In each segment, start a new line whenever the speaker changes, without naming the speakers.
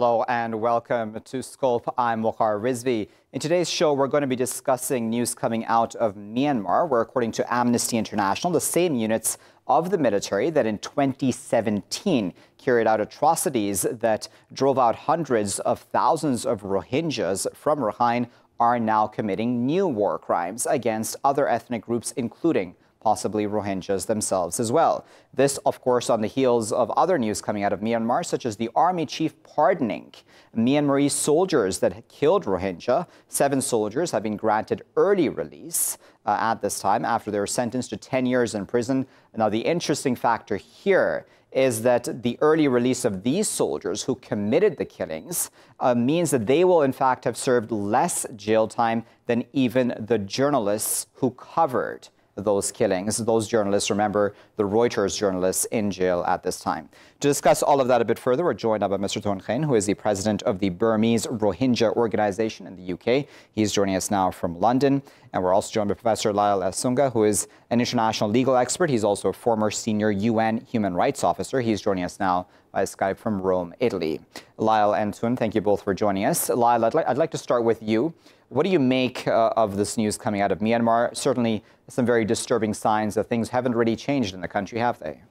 Hello and welcome to Scope. I'm Waqar Rizvi. In today's show, we're going to be discussing news coming out of Myanmar, where according to Amnesty International, the same units of the military that in 2017 carried out atrocities that drove out hundreds of thousands of Rohingyas from Rakhine are now committing new war crimes against other ethnic groups, including possibly Rohingyas themselves as well. This, of course, on the heels of other news coming out of Myanmar, such as the army chief pardoning Myanmarese soldiers that killed Rohingya. 7 soldiers have been granted early release at this time after they were sentenced to 10 years in prison. Now, the interesting factor here is that the early release of these soldiers who committed the killings means that they will, in fact, have served less jail time than even the journalists who covered those killings. Those journalists, remember, the Reuters journalists in jail at this time. To discuss all of that a bit further, we're joined by Mr. Tun Khin, who is the president of the Burmese Rohingya Organisation in the UK. He's joining us now from London. And we're also joined by Professor Lyal S, Sunga, who is an international legal expert. He's also a former senior UN human rights officer. He's joining us now by Skype from Rome, Italy. Lyal and Tun, thank you both for joining us. Lyal, I'd like to start with you. What do you make of this news coming out of Myanmar? Certainly some very disturbing signs that things haven't really changed in the country, have they?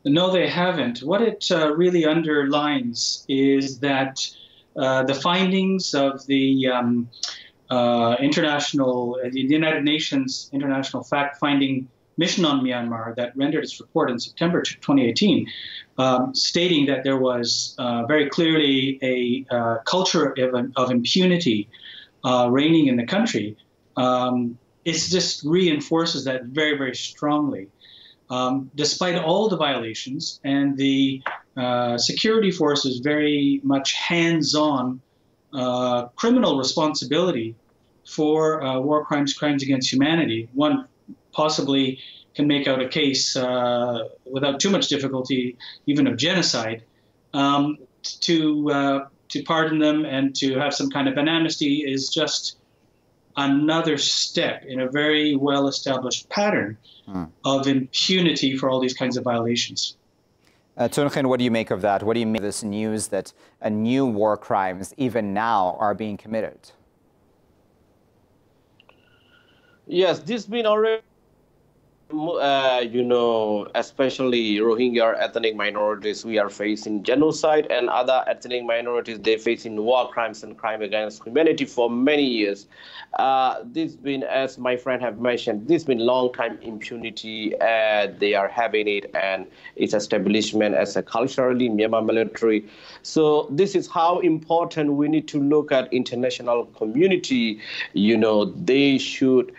No, they haven't. What it really underlines is that the findings of the United Nations International Fact-Finding Mission on Myanmar that rendered its report in September 2018, stating that there was very clearly a culture of impunity reigning in the country. It just reinforces that very, very strongly. Despite all the violations and the security forces very much hands-on criminal responsibility for war crimes, crimes against humanity, one possibly can make out a case without too much difficulty, even of genocide, to pardon them and to have some kind of an amnesty is just another step in a very well-established pattern of impunity for all these kinds of violations.
Tun Khin, what do you make of that? What do you make of this news that new war crimes, even now, are being committed?
Yes, this has been already, especially Rohingya ethnic minorities, we are facing genocide, and other ethnic minorities, they're facing war crimes and crime against humanity for many years. This been, as my friend have mentioned, this been long time impunity. They are having it, and its establishment as a culturally Myanmar military. So this is how important we need to look at international community. They should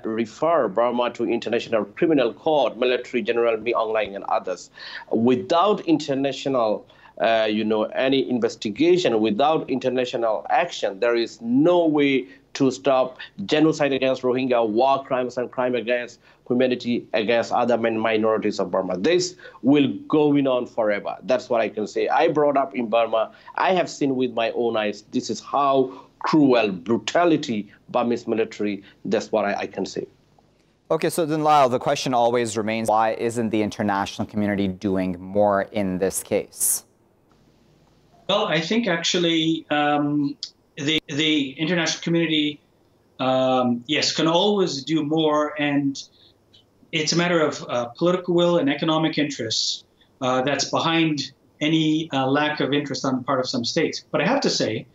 refer Burma to International Criminal Court, Military General Mi Aung Hlaing and others. Without international, any investigation, without international action, there is no way to stop genocide against Rohingya, war crimes and crime against humanity against other minorities of Burma. This will go on forever. That's what I can say. I brought up in Burma. I have seen with my own eyes. This is how cruel brutality Burmese military. That's what I can say.
Okay, so then, Lyle, the question always remains, why isn't the international community doing more in this case?
Well, I think actually the international community, yes, can always do more, and it's a matter of political will and economic interests that's behind any lack of interest on the part of some states. But I have to say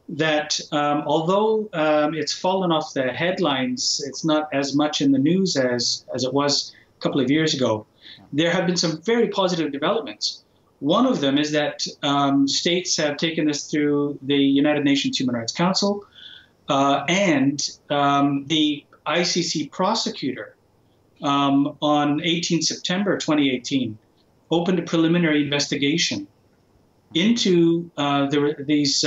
that although it's fallen off the headlines, it's not as much in the news as it was a couple of years ago. There have been some very positive developments. One of them is that states have taken this through the United Nations Human Rights Council, and the ICC prosecutor on 18 September 2018 opened a preliminary investigation into these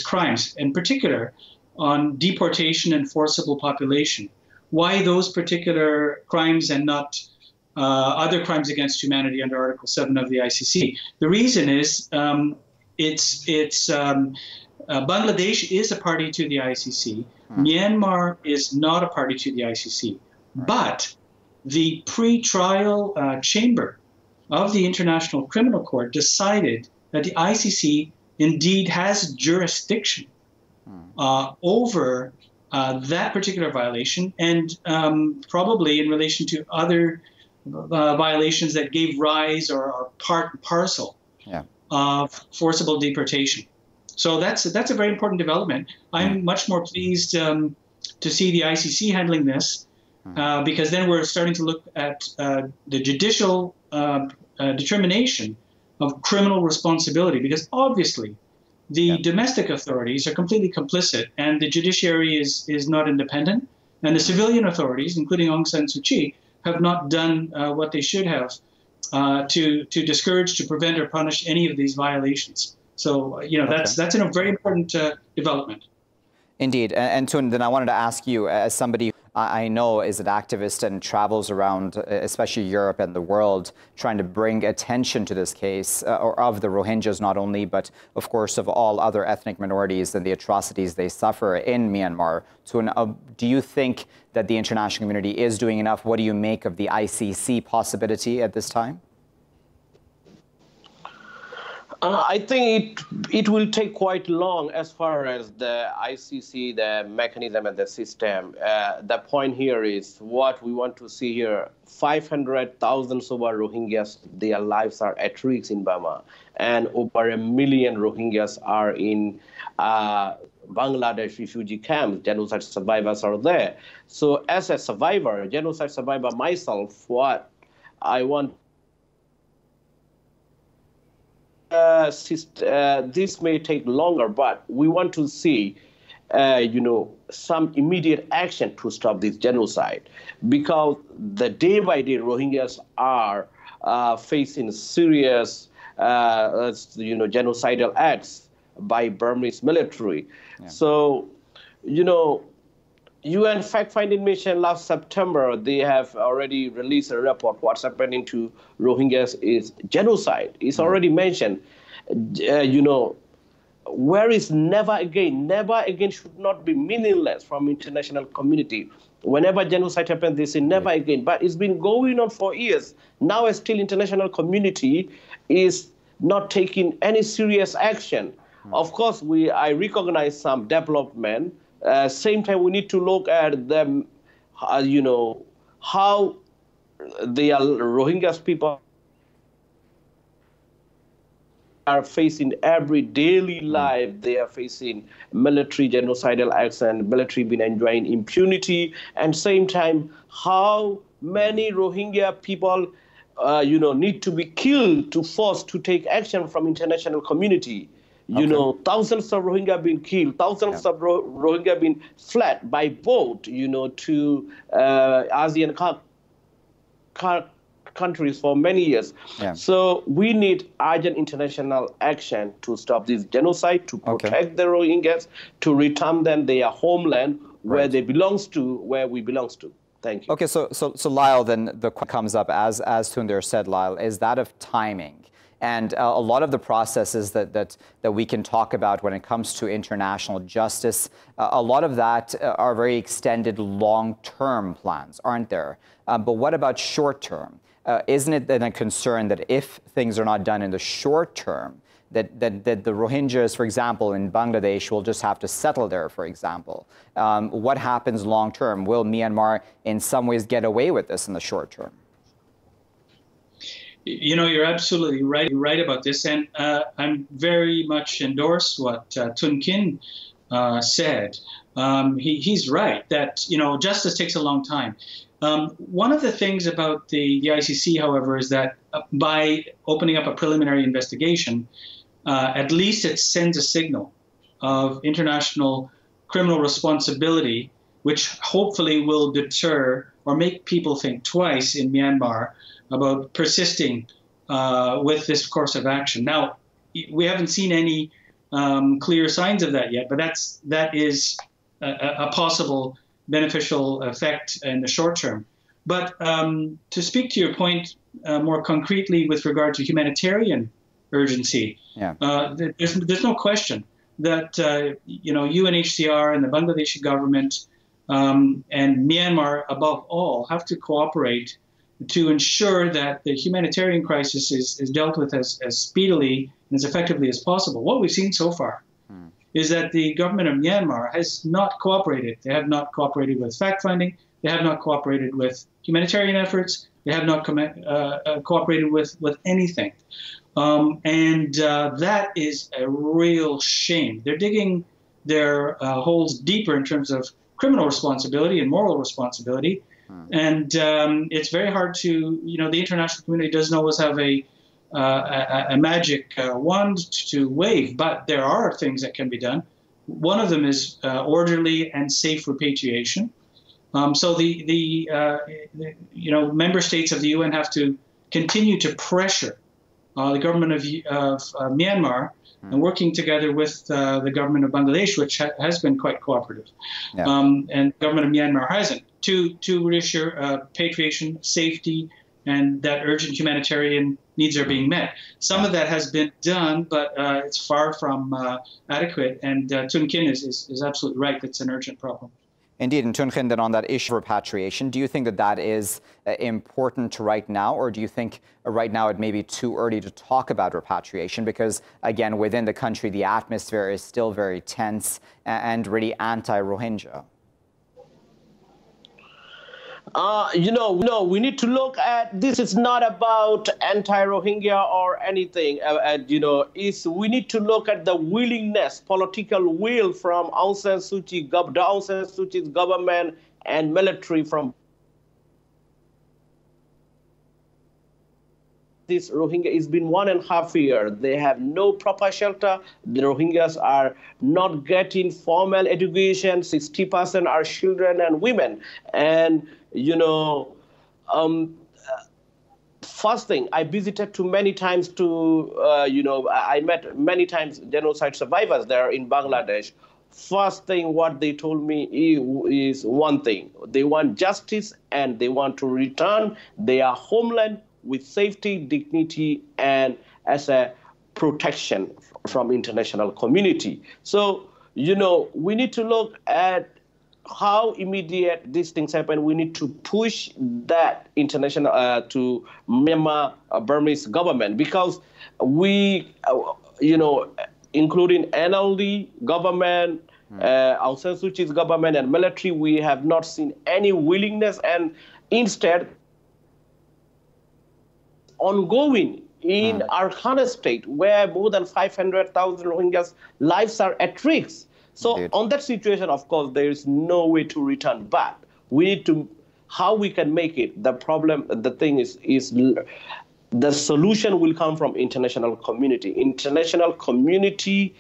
crimes, in particular on deportation and forcible population. Why those particular crimes and not other crimes against humanity under Article 7 of the ICC? The reason is Bangladesh is a party to the ICC. Myanmar is not a party to the ICC. But the pre-trial chamber of the International Criminal Court decided that the ICC indeed has jurisdiction over that particular violation, and probably in relation to other violations that gave rise or are part and parcel of forcible deportation. So that's a very important development. I'm much more pleased to see the ICC handling this, because then we're starting to look at the judicial determination of criminal responsibility, because obviously the domestic authorities are completely complicit, and the judiciary is not independent, and the civilian authorities, including Aung San Suu Kyi, have not done what they should have to discourage, to prevent, or punish any of these violations. So, that's a very important development.
Indeed. And Tun, then I wanted to ask you, as somebody I know is an activist and travels around, especially Europe and the world, trying to bring attention to this case, or of the Rohingyas not only, but of course of all other ethnic minorities and the atrocities they suffer in Myanmar. Tun, do you think that the international community is doing enough? What do you make of the ICC possibility at this time?
I think it will take quite long as far as the ICC, the mechanism and the system. The point here is what we want to see here. 500,000 over Rohingyas, their lives are at risk in Burma, and over 1 million Rohingyas are in Bangladesh refugee camps. Genocide survivors are there. So as a survivor, genocide survivor myself, what I want this may take longer, but we want to see, some immediate action to stop this genocide, because the day by day Rohingyas are facing serious, genocidal acts by Burmese military. So, UN fact-finding mission last September, they have already released a report. What's happening to Rohingyas is genocide. It's already mentioned. Where is never again should not be meaningless from international community. Whenever genocide happens, they say never again. But it's been going on for years. Now still international community is not taking any serious action. Of course, I recognize some development. Same time, we need to look at them, how the Rohingyas people are facing every daily life. They are facing military genocidal acts, and military been enjoying impunity. And same time, how many Rohingya people, need to be killed to force to take action from international community. Thousands of Rohingya been killed, thousands of Rohingya been fled by boat, to ASEAN countries for many years. So we need urgent international action to stop this genocide, to protect the Rohingyas, to return them their homeland where they belongs to, where we belongs to. Thank you.
Okay, so Lyal, then the question comes up, as Tunder said, Lyal, is that of timing. And a lot of the processes that we can talk about when it comes to international justice, a lot of that are very extended long-term plans, aren't there? But what about short-term? Isn't it then a concern that if things are not done in the short term, that the Rohingyas, for example, in Bangladesh will just have to settle there, for example? What happens long-term? Will Myanmar in some ways get away with this in the short term?
You're absolutely right about this, and I'm very much endorse what Tun Khin said. He's right that justice takes a long time. One of the things about the ICC, however, is that by opening up a preliminary investigation, at least it sends a signal of international criminal responsibility, which hopefully will deter or make people think twice in Myanmar about persisting with this course of action. Now, we haven't seen any clear signs of that yet, but that is a possible beneficial effect in the short term. But to speak to your point more concretely with regard to humanitarian urgency, there's no question that UNHCR and the Bangladeshi government and Myanmar, above all, have to cooperate to ensure that the humanitarian crisis is dealt with as speedily and as effectively as possible. What we've seen so far is that the government of Myanmar has not cooperated. They have not cooperated with fact-finding. They have not cooperated with humanitarian efforts. They have not cooperated with anything. That is a real shame. They're digging their holes deeper in terms of criminal responsibility and moral responsibility. And it's very hard to, the international community doesn't always have a magic wand to wave, but there are things that can be done. One of them is orderly and safe repatriation. So the member states of the UN have to continue to pressure the government of Myanmar and working together with the government of Bangladesh, which has been quite cooperative, and the government of Myanmar hasn't, to reassure repatriation, safety, and that urgent humanitarian needs are being met. Some of that has been done, but it's far from adequate. And Tun Khin is absolutely right. That's an urgent problem.
Indeed, and Tun Khin, then on that issue of repatriation, do you think that that is important right now, or do you think right now it may be too early to talk about repatriation? Because, again, within the country, the atmosphere is still very tense and really anti-Rohingya.
We need to look at this. It's not about anti-Rohingya or anything. We need to look at the willingness, political will from Aung San Suu Kyi's government and military from this Rohingya. It's been 1.5 years. They have no proper shelter. The Rohingyas are not getting formal education. 60% are children and women. And first thing, I visited too many times I met many times genocide survivors there in Bangladesh. First thing, what they told me is one thing. They want justice and they want to return their homeland with safety, dignity, and as a protection from international community. So, we need to look at how immediate these things happen. We need to push that international to Myanmar Burmese government, because we, including NLD government, Aung San Suu Kyi's government and military, we have not seen any willingness, and instead ongoing in Arkhana state, where more than 500,000 Rohingyas' lives are at risk. So indeed, on that situation, of course, there is no way to return. But we need to, how we can make it, the problem, the thing is the solution will come from international community. International community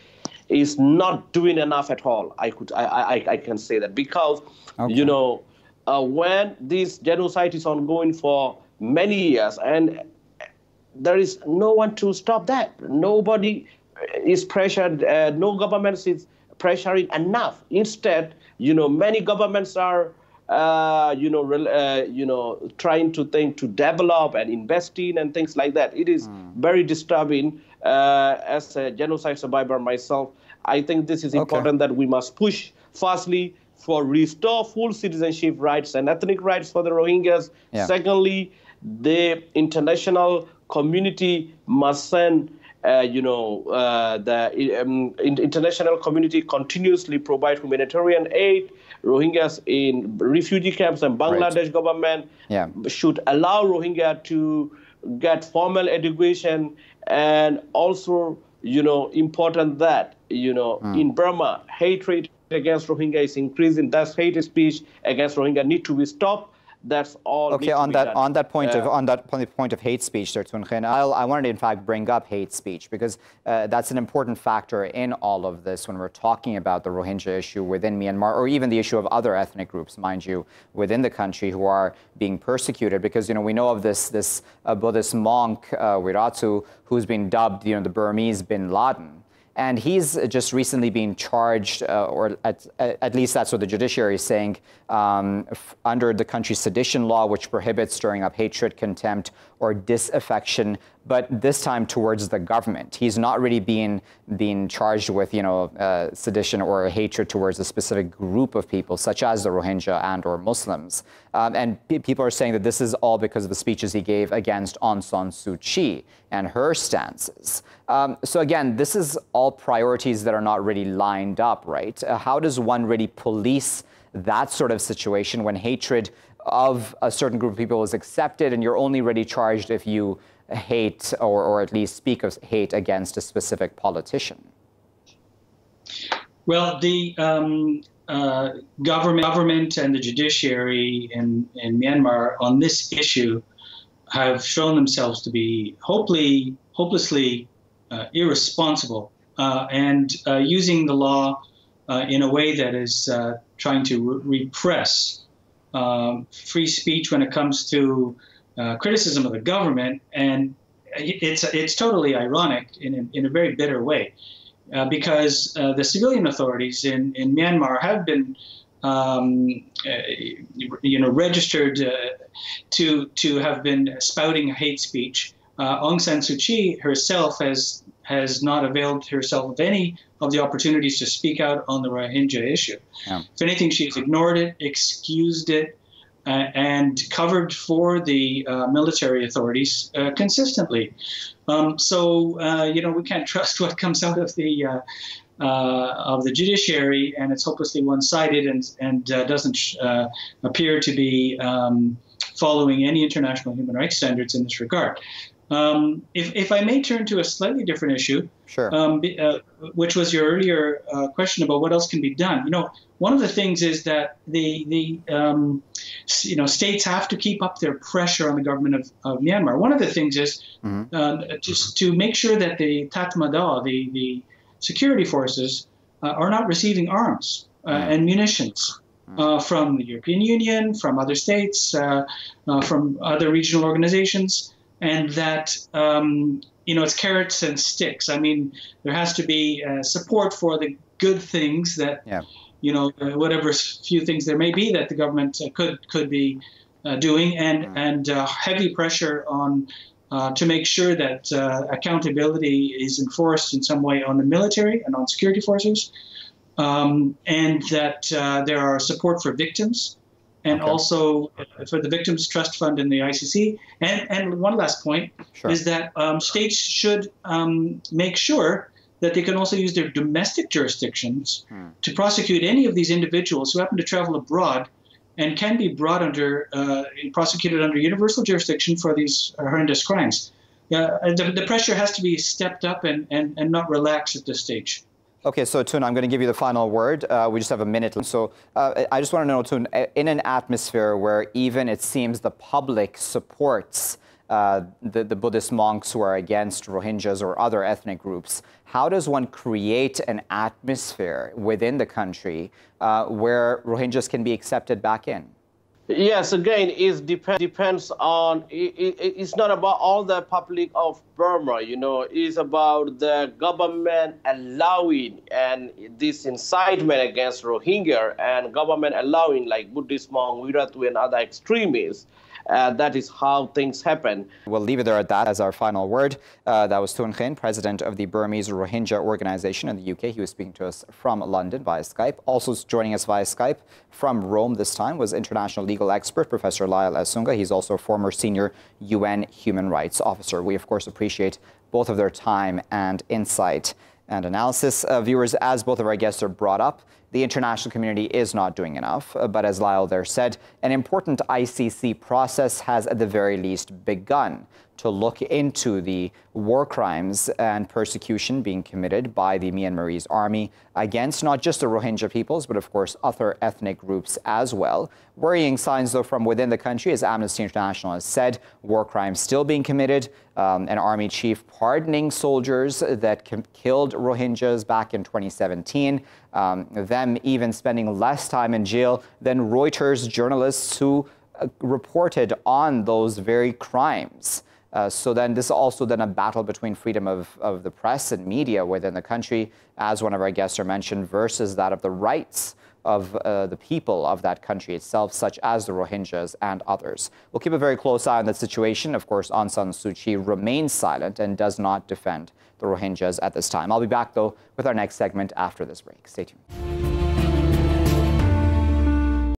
is not doing enough at all. I can say that, because, when this genocide is ongoing for many years and there is no one to stop that. Nobody is pressured, no government is pressuring enough. Instead, many governments are, trying to think to develop and invest in and things like that. It is very disturbing. As a genocide survivor myself, I think this is important that we must push, firstly, for restore full citizenship rights and ethnic rights for the Rohingyas. Yeah. Secondly, the international community must send international community continuously provide humanitarian aid. Rohingyas in refugee camps, and Bangladesh government should allow Rohingya to get formal education. And also, important that, in Burma, hatred against Rohingya is increasing. That's hate speech against Rohingya need to be stopped. That's all.
Okay, on that point of hate speech, Sir Tun Khin, I wanted to in fact bring up hate speech, because that's an important factor in all of this when we're talking about the Rohingya issue within Myanmar, or even the issue of other ethnic groups, mind you, within the country who are being persecuted. Because we know of this Buddhist monk Wiratu, who's been dubbed the Burmese Bin Laden. And he's just recently been charged, or at least that's what the judiciary is saying, under the country's sedition law, which prohibits stirring up hatred, contempt, or disaffection but this time towards the government. He's not really being charged with, sedition or hatred towards a specific group of people, such as the Rohingya and or Muslims. And people are saying that this is all because of the speeches he gave against Aung San Suu Kyi and her stances. So again, this is all priorities that are not really lined up, right? How does one really police that sort of situation when hatred of a certain group of people is accepted and you're only really charged if you hate or at least speak of hate against a specific politician?
Well, the government and the judiciary in Myanmar on this issue have shown themselves to be hopelessly irresponsible and using the law in a way that is trying to repress free speech when it comes to criticism of the government. And it's totally ironic in a very bitter way, because the civilian authorities in Myanmar have been registered to have been spouting hate speech. Aung San Suu Kyi herself has not availed herself of any of the opportunities to speak out on the Rohingya issue. Yeah. If anything, she has ignored it, excused it, and covered for the military authorities consistently. We can't trust what comes out of the judiciary, and it's hopelessly one-sided and doesn't appear to be following any international human rights standards in this regard. If I may turn to a slightly different issue,
sure.
Which was your earlier question about what else can be done. One of the things is that the states have to keep up their pressure on the government of Myanmar. One of the things is just to make sure that the Tatmadaw, the security forces, are not receiving arms and munitions from the European Union, from other states, from other regional organizations. And that, it's carrots and sticks. I mean, there has to be support for the good things that, whatever few things there may be that the government could be doing, and heavy pressure on to make sure that accountability is enforced in some way on the military and on security forces, and that there are support for victims. And also for the Victims Trust Fund in the ICC. And one last point is that states should make sure that they can also use their domestic jurisdictions to prosecute any of these individuals who happen to travel abroad and can be brought prosecuted under universal jurisdiction for these horrendous crimes. The pressure has to be stepped up and not relaxed at this stage.
Okay, so Tun, I'm going to give you the final word. We just have a minute. So I just want to know, Tun, in an atmosphere where even it seems the public supports the Buddhist monks who are against Rohingyas or other ethnic groups, how does one create an atmosphere within the country where Rohingyas can be accepted back in?
Yes, again, it depends on, it's not about all the public of Burma, it's about the government allowing and this incitement against Rohingya and government allowing like Buddhist monk, Wiratu and other extremists. That is how things happen.
We'll leave it there at that as our final word. That was Tun Khin, president of the Burmese Rohingya Organisation in the UK. He was speaking to us from London via Skype. Also joining us via Skype from Rome this time was international legal expert Professor Lyal S. Sunga. He's also a former senior UN human rights officer. We, of course, appreciate both of their time and insight and analysis. Viewers, as both of our guests are brought up, the international community is not doing enough. But as Lyal there said, an important ICC process has at the very least begun to look into the war crimes and persecution being committed by the Myanmarese army against not just the Rohingya peoples, but of course other ethnic groups as well. Worrying signs, though, from within the country, as Amnesty International has said, war crimes still being committed, an army chief pardoning soldiers that killed Rohingyas back in 2017, them even spending less time in jail than Reuters journalists who reported on those very crimes. So then this is also then a battle between freedom of the press and media within the country, as one of our guests mentioned, versus that of the rights of the people of that country itself, such as the Rohingyas and others. We'll keep a very close eye on the situation. Of course, Aung San Suu Kyi remains silent and does not defend the Rohingyas at this time. I'll be back, though, with our next segment after this break. Stay tuned.